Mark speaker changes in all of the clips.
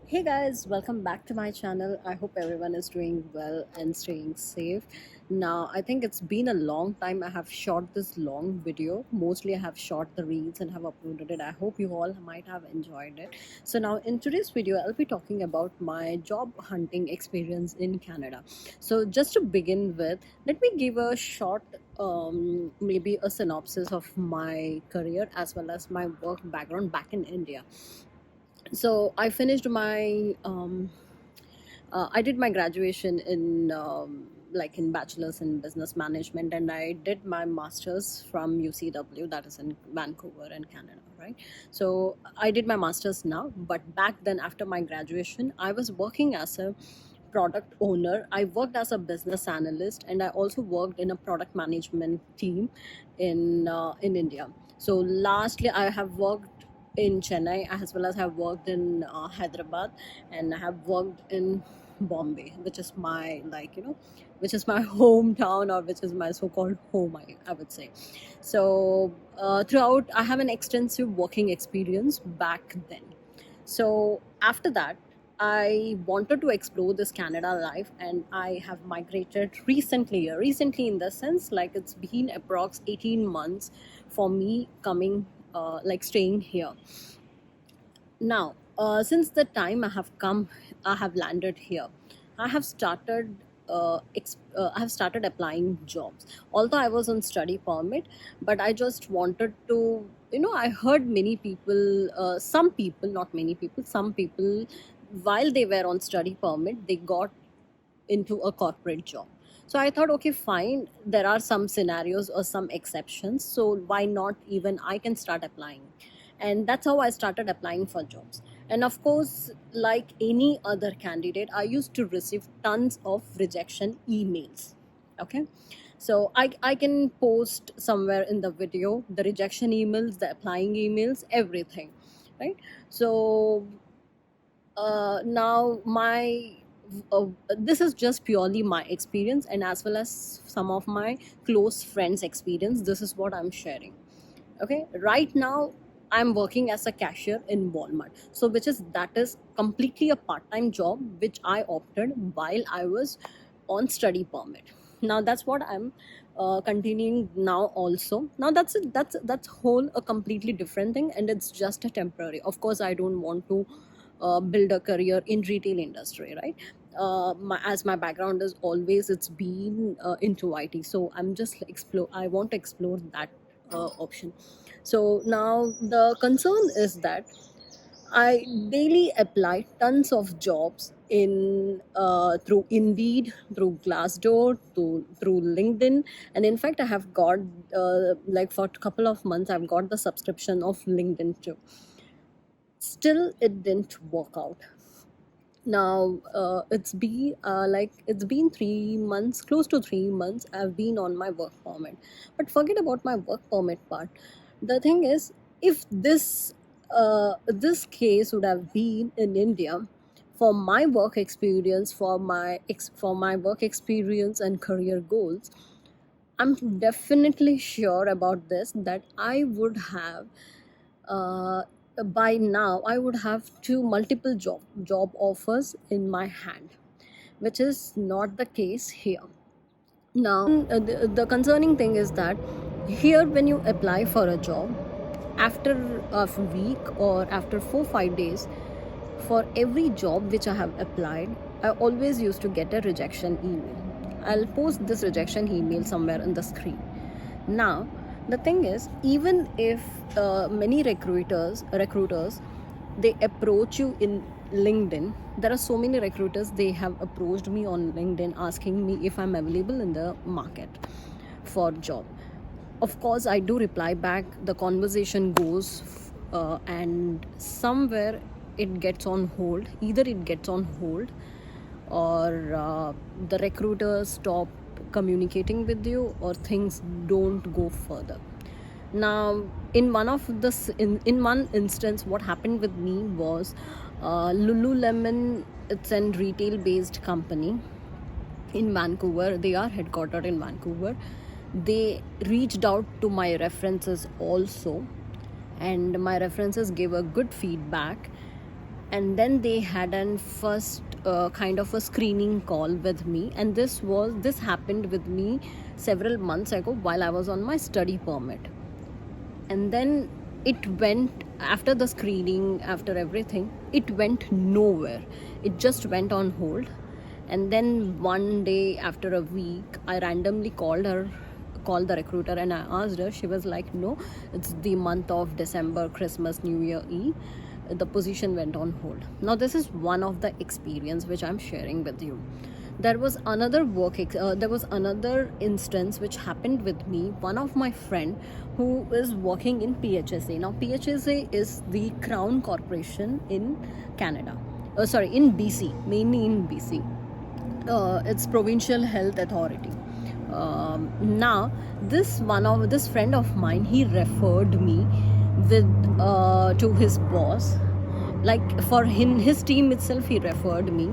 Speaker 1: Hey guys, welcome back to my channel. I hope everyone is doing well and staying safe. Now, I think it's been a long time I have shot this long video. Mostly I have shot the reels and have uploaded it. I hope you all might have enjoyed it. So now in today's video, I'll be talking about my job hunting experience in Canada. So just to begin with, let me give a short maybe a synopsis of my career as well as my work background back in India. So I finished my I did my graduation in like in bachelor's in business management, and I did my master's from UCW, that is in Vancouver in Canada, right? So I did my master's now, but back then after my graduation I was working as a product owner. I worked as a business analyst, and I also worked in a product management team in India. So lastly I have worked in Chennai as well as have worked in Hyderabad, and I have worked in Bombay, which is my which is my hometown, or which is my so-called home, I would say. So throughout, I have an extensive working experience back then. So after that, I wanted to explore this Canada life, and I have migrated recently. Recently, in the sense, like it's been approx 18 months for me coming, like staying here. Now, since the time I have come, I have landed here. I have started. I have started applying jobs. Although I was on study permit, but I just wanted to. I heard many people, some people, not many people, some people, while they were on study permit, they got into a corporate job. So I thought, okay, fine. There are some scenarios or some exceptions. So why not even I can start applying? And that's how I started applying for jobs. And of course, like any other candidate, I used to receive tons of rejection emails. Okay. So I can post somewhere in the video the rejection emails, the applying emails, everything. Right. So now this is just purely my experience, and as well as some of my close friends experience. This is what I'm sharing. Okay, right now I'm working as a cashier in Walmart, so which is that is completely a part-time job which I opted while I was on study permit. Now that's what I'm continuing now also. Now that's whole a completely different thing, and it's just a temporary. Of course I don't want to build a career in retail industry, right? As my background is always it's been into IT, so I'm just explore. I want to explore that option. So now the concern is that I daily apply tons of jobs in through Indeed, through Glassdoor, through LinkedIn, and in fact, I have got like for a couple of months, I've got the subscription of LinkedIn too. Still, it didn't work out. Now it's been 3 months, close to 3 months. I've been on my work permit, but forget about my work permit part. The thing is, if this case would have been in India, for my work experience, for my work experience and career goals, I'm definitely sure about this, that I would have uh, by now I would have two multiple job offers in my hand, which is not the case here. Now the concerning thing is that here, when you apply for a job, after a week or after 4 5 days, for every job which I have applied, I always used to get a rejection email. I'll post this rejection email somewhere in the screen. Now, the thing is, even if many recruiters, they approach you in LinkedIn. There are so many recruiters, they have approached me on LinkedIn asking me if I'm available in the market for job. Of course, I do reply back. The conversation goes, and somewhere it gets on hold. Either it gets on hold, or the recruiters stop communicating with you, or things don't go further. Now, in one instance, what happened with me was, Lululemon, it's a retail based company in Vancouver. They are headquartered in Vancouver. They reached out to my references also, and my references gave a good feedback. and then they had an first kind of a screening call with me, and this happened with me several months ago while I was on my study permit. And then it went, after the screening, after everything, it went nowhere. It just went on hold. And then one day, after a week, I randomly called the recruiter, and I asked her. She was like, no, it's the month of December, Christmas, New Year Eve, the position went on hold. Now this is one of the experience which I'm sharing with you. There was another instance which happened with me. One of my friend who is working in PHSA. Now PHSA is the Crown Corporation in Canada, in BC, mainly in BC. It's Provincial Health Authority. Now this friend of mine, he referred me to his boss. Like, for his team itself, he referred me,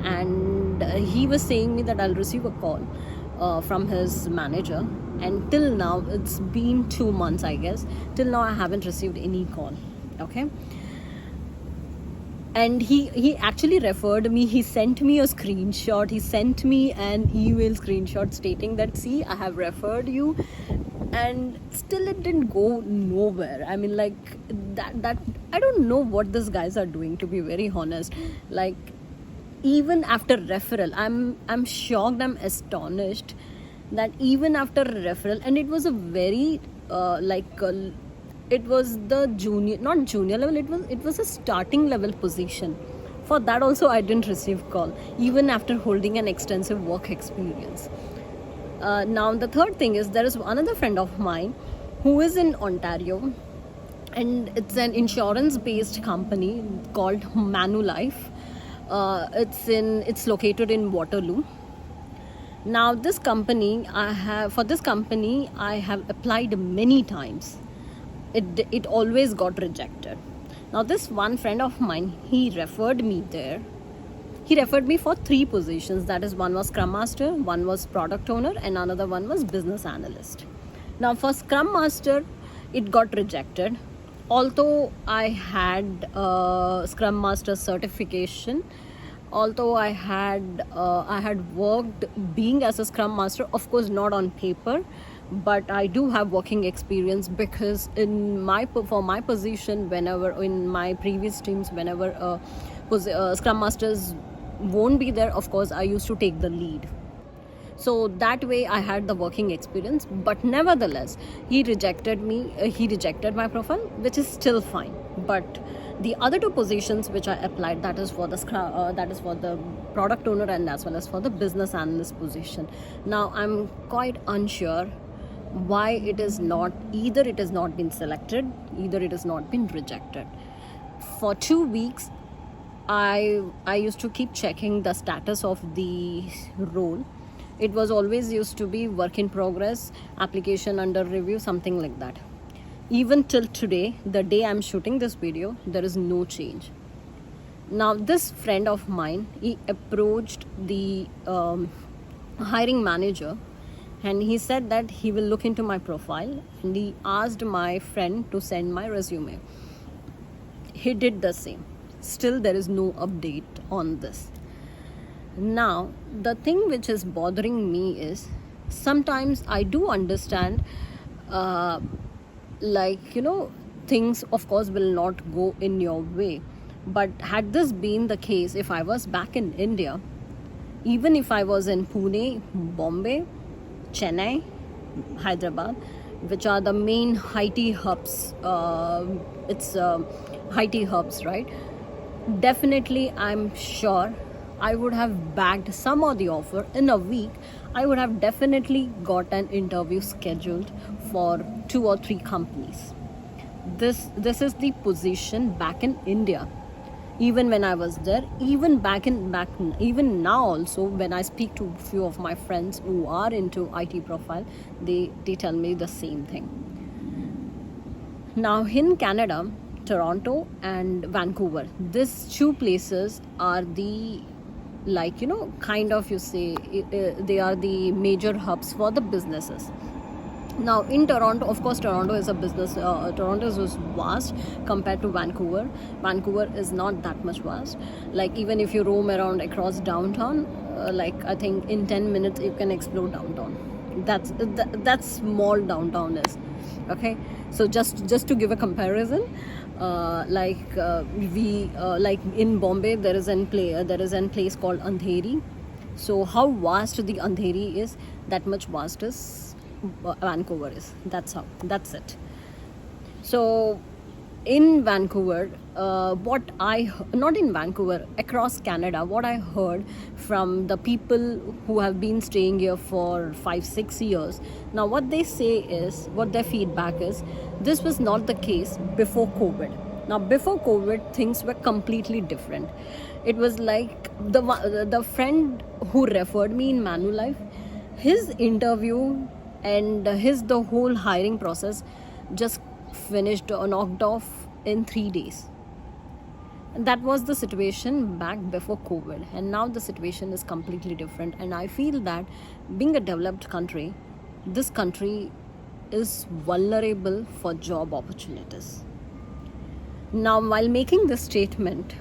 Speaker 1: and he was saying me that I'll receive a call from his manager. And till now, it's been 2 months, I guess. Till now, I haven't received any call. Okay. And he actually referred me. He sent me a screenshot. He sent me an email screenshot stating that, see, I have referred you, and still it didn't go nowhere. I mean, like, that I don't know what these guys are doing, to be very honest. Like, even after referral, I'm shocked, I'm astonished that even after referral, and it was a very it was the not junior level, it was a starting level position. For that also, I didn't receive call, even after holding an extensive work experience. Now the third thing is, there is another friend of mine who is in Ontario, and it's an insurance based company called Manulife. It's located in Waterloo. Now this company, I have applied many times. It always got rejected. Now this one friend of mine, he referred me there. He referred me for 3 positions. That is, one was Scrum Master, one was Product Owner, and another one was Business Analyst. Now for Scrum Master, it got rejected. Although I had Scrum Master certification, although I had worked being as a Scrum Master, of course not on paper, but I do have working experience, because for my position, whenever in my previous teams, whenever Scrum Masters won't be there, of course I used to take the lead. So that way I had the working experience. But nevertheless, he rejected my profile, which is still fine. But the other 2 positions which I applied, that is for the product owner, and as well as for the business analyst position. Now I'm quite unsure why it is not, either it has not been selected, either it has not been rejected. For 2 weeks, I used to keep checking the status of the role. It was always used to be work in progress, application under review, something like that. Even till today, the day I'm shooting this video, there is no change. Now this friend of mine, he approached the hiring manager, and he said that he will look into my profile, and he asked my friend to send my resume. He did the same. Still there is no update on this. Now the thing which is bothering me is, sometimes I do understand things of course will not go in your way. But had this been the case, if I was back in India, even if I was in Pune, Bombay, Chennai, Hyderabad, which are the main IT hubs, IT hubs, right? Definitely, I'm sure I would have bagged some of the offer. In a week, I would have definitely got an interview scheduled for 2 or 3 companies. This is the position back in India. Even when I was there, even now also, when I speak to a few of my friends who are into IT profile, they tell me the same thing. Now in Canada, Toronto and Vancouver, these 2 places are the, they are the major hubs for the businesses. Now in Toronto, of course, Toronto is a business, Toronto is vast compared to Vancouver. Vancouver is not that much vast. Like even if you roam around across downtown, like I think in 10 minutes you can explore downtown. That's small downtown is. Okay, so just to give a comparison, we like in Bombay there is an place called Andheri. So how vast the Andheri is, that much vast is Vancouver is. That's it. So in Vancouver, not in Vancouver, across Canada, what I heard from the people who have been staying here for 5-6 years, now what they say is, what their feedback is, this was not the case before COVID. Now before COVID, things were completely different. It was like the friend who referred me in Manulife, his interview and the whole hiring process just finished or knocked off in 3 days. And that was the situation back before COVID, and now the situation is completely different. And I feel that being a developed country, this country is vulnerable for job opportunities. Now while making this statement,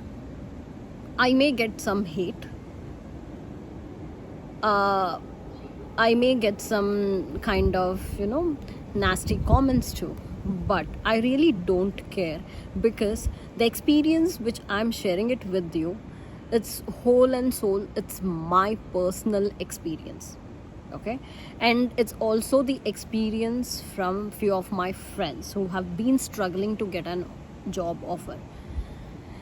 Speaker 1: I may get some hate, I may get some kind of, nasty comments too. But I really don't care, because the experience which I'm sharing it with you, it's whole and soul, it's my personal experience. Okay, and it's also the experience from few of my friends who have been struggling to get a job offer.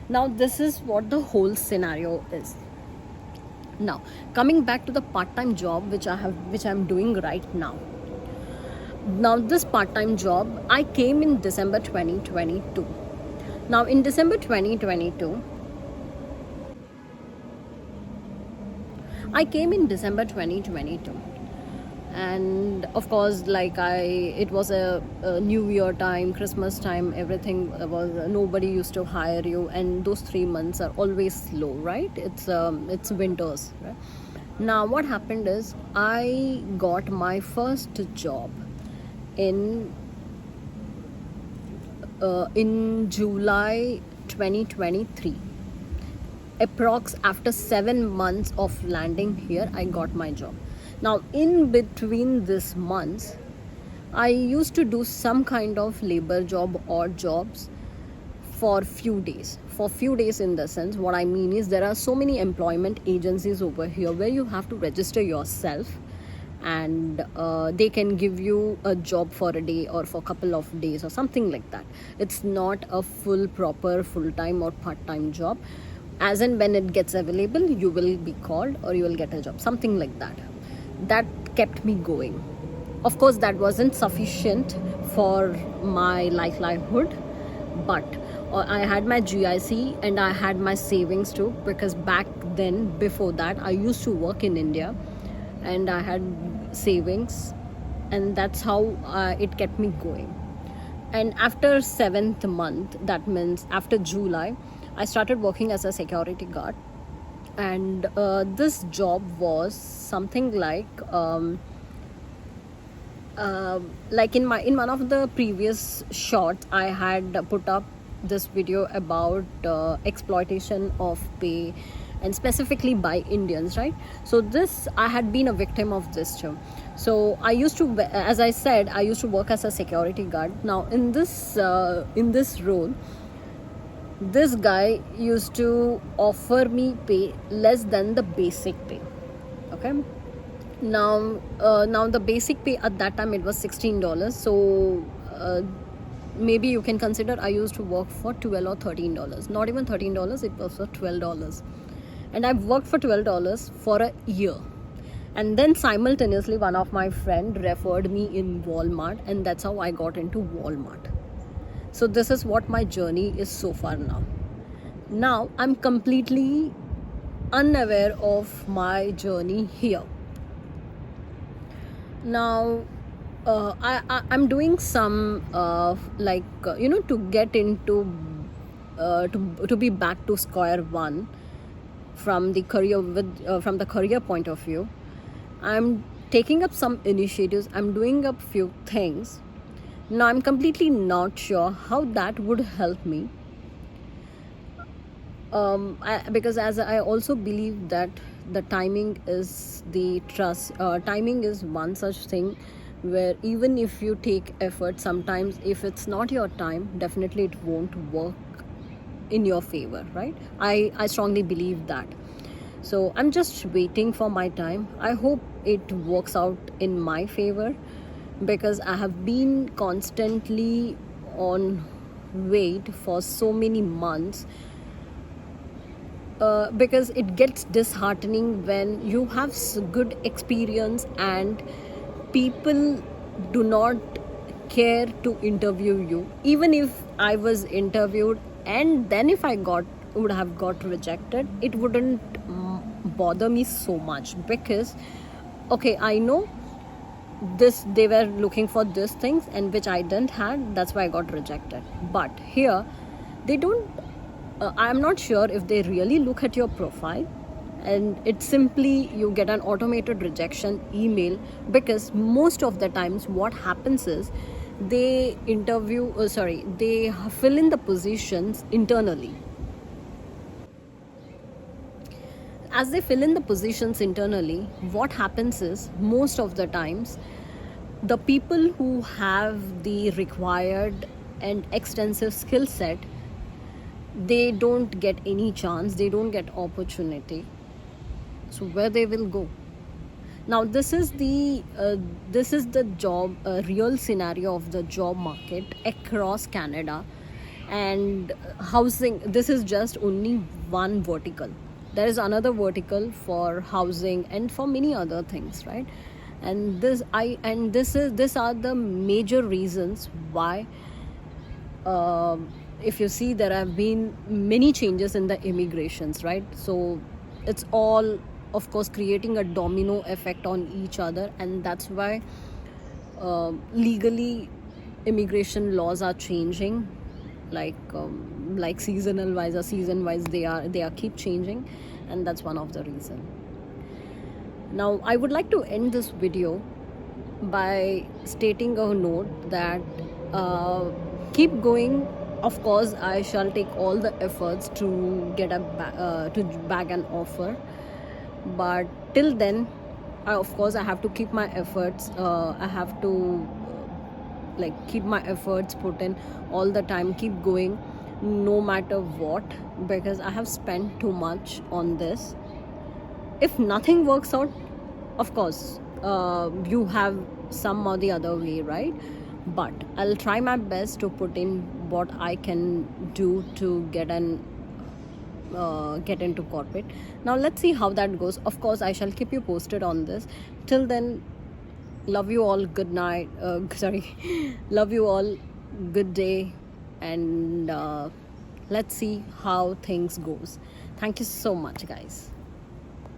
Speaker 1: Now this is what the whole scenario is. Now coming back to the part-time job which I'm doing right now. Now this part-time job, I came in December 2022. Now in December 2022, I came in December 2022, and of course, it was a New Year time, Christmas time, everything was, nobody used to hire you, and those 3 months are always slow, right? It's winters, right? Now what happened is, I got my first job in July 2023. Approx after 7 months of landing here, I got my job. Now in between these months, I used to do some kind of labor job or jobs for few days. For few days, in the sense, what I mean is, there are so many employment agencies over here where you have to register yourself, and they can give you a job for a day or for a couple of days or something like that. It's not a proper full-time or part-time job. As and when it gets available, you will be called or you will get a job, something like that. That kept me going. Of course, that wasn't sufficient for my livelihood, but I had my GIC and I had my savings too, because back then, before that, I used to work in India and I had savings, and that's how it kept me going. And after 7th month, that means after July, I started working as a security guard. And this job was something like in one of the previous shots, I had put up this video about exploitation of pay, and specifically by Indians, right? So this, I had been a victim of this too. So I used to, as I said, I used to work as a security guard. Now in this role, this guy used to offer me pay less than the basic pay. Okay, now the basic pay at that time, it was $16. So maybe you can consider I used to work for $12 or $13. Not even $13, it was for $12. And I've worked for $12 for a year. And then simultaneously, one of my friend referred me in Walmart, and that's how I got into Walmart. So this is what my journey is so far now. Now I'm completely unaware of my journey here. Now I'm doing some to get into to be back to square one from the career point of view. I'm taking up some initiatives, I'm doing up few things. Now I'm completely not sure how that would help me, because as I also believe that the timing is the trust. Timing is one such thing where even if you take effort, sometimes if it's not your time, definitely it won't work in your favor, right? I strongly believe that. So I'm just waiting for my time. I hope it works out in my favor, because I have been constantly on wait for so many months, because it gets disheartening when you have good experience and people do not care to interview you. Even if I was interviewed and then if I would have got rejected, it wouldn't bother me so much, because okay, I know this, they were looking for these things and which I didn't had, that's why I got rejected. But here they don't, I'm not sure if they really look at your profile, and it's simply you get an automated rejection email, because most of the times what happens is they they fill in the positions internally. As they fill in the positions internally, what happens is most of the times the people who have the required and extensive skill set, they don't get any chance, they don't get opportunity. So where they will go? Now this is the job, real scenario of the job market across Canada. And housing, this is just only one vertical. There is another vertical for housing and for many other things, right? And this are the major reasons why, if you see, there have been many changes in the immigrations, right? So it's all, of course, creating a domino effect on each other, and that's why legally immigration laws are changing, like seasonal wise or season wise, they are keep changing, and that's one of the reason. Now I would like to end this video by stating a note that, keep going. Of course, I shall take all the efforts to get to bag an offer, but till then, of course, I have to keep my efforts. I have to keep my efforts put in all the time, keep going, no matter what, because I have spent too much on this. If nothing works out, of course, you have some or the other way, right? But I'll try my best to put in what I can do to get into corporate. Now let's see how that goes. Of course, I shall keep you posted on this. Till then, love you all, good night. Love you all, good day, and let's see how things goes. Thank you so much, guys.